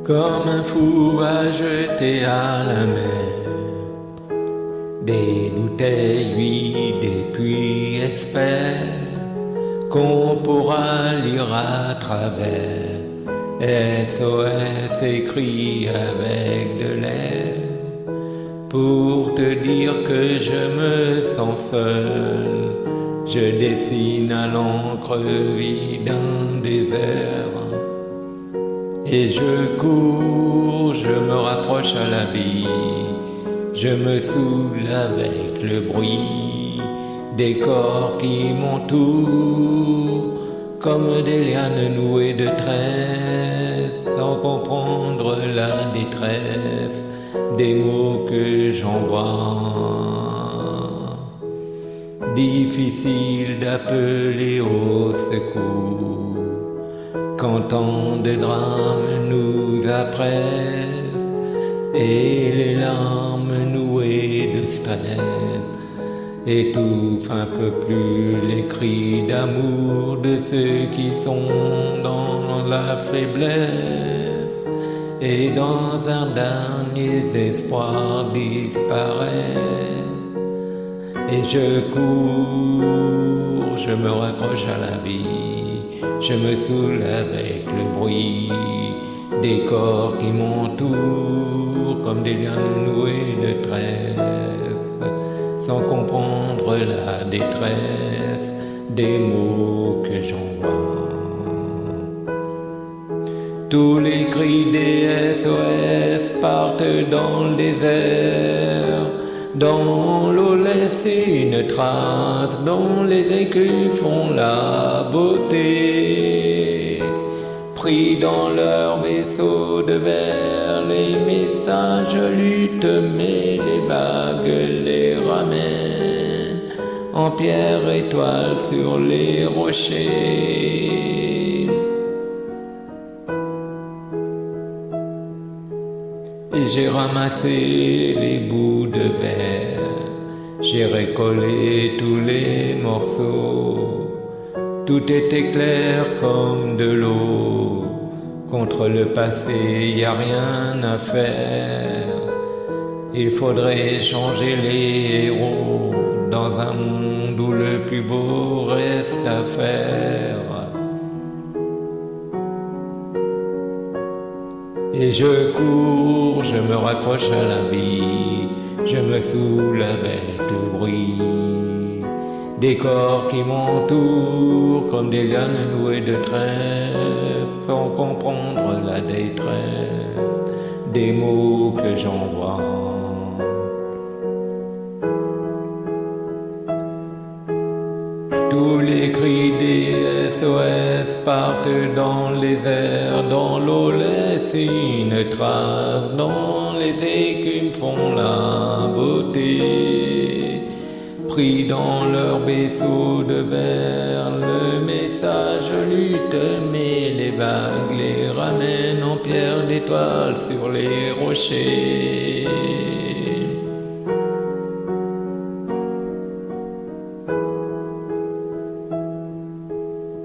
comme un fou à jeter à la mer des bouteilles vidées, puis espère qu'on pourra lire à travers. SOS écrit avec de l'air pour te dire que je me sens seul. Je dessine à l'encre vide un désert et je cours, je me rapproche à la vie. Je me saoule avec le bruit des corps qui m'entourent, comme des lianes nouées de tresses, sans comprendre la détresse des mots que j'envoie. Difficile d'appeler au secours quand tant de drames nous appressent et les larmes nouées de stress étouffent un peu plus les cris d'amour de ceux qui sont dans la faiblesse et dans un dernier espoir disparaissent. Et je cours, je me raccroche à la vie, je me saoule avec le bruit des corps qui m'entourent, comme des lianes nouées de tresses, sans comprendre la détresse des mots que j'envoie. Tous les cris des SOS partent dans le désert, dans l'eau laisse une trace, dont les écus font la beauté. Pris dans leur vaisseau de verre, les messages luttent, mais les vagues les ramènent en pierre étoile sur les rochers. Et j'ai ramassé les bouts de verre, j'ai recollé tous les morceaux. Tout était clair comme de l'eau. Contre le passé, y a rien à faire. Il faudrait changer les héros dans un monde où le plus beau reste à faire. Et je cours, je me raccroche à la vie, je me saoule avec le bruit des corps qui m'entourent, comme des lianes nouées de tresses, sans comprendre la détresse des mots que j'envoie. Tous les cris des SOS partent dans les airs, dans l'eau laisse une trace, dont les écumes font la beauté. Pris dans leur vaisseau de verre, le message lutte, mais les vagues les ramènent en pierre d'étoile sur les rochers.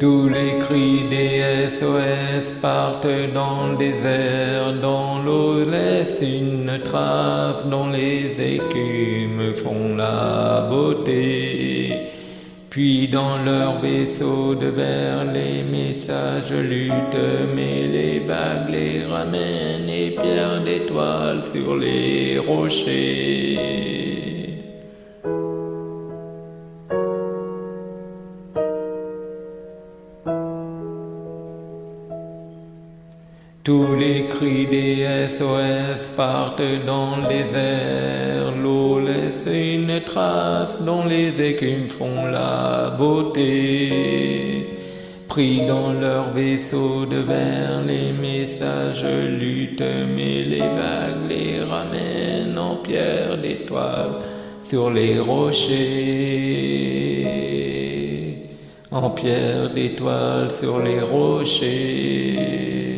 Tous les cris des SOS partent dans le désert, dans l'eau laisse une trace, dont les écumes font la beauté. Puis dans leur vaisseau de verre, les messages luttent, mais les vagues les ramènent et pierres d'étoiles sur les rochers. Tous les cris des SOS partent dans les airs, l'eau laisse une trace, dont les écumes font la beauté. Pris dans leur vaisseau de verre, les messages luttent, mais les vagues les ramènent en pierre d'étoile sur les rochers, en pierre d'étoile sur les rochers.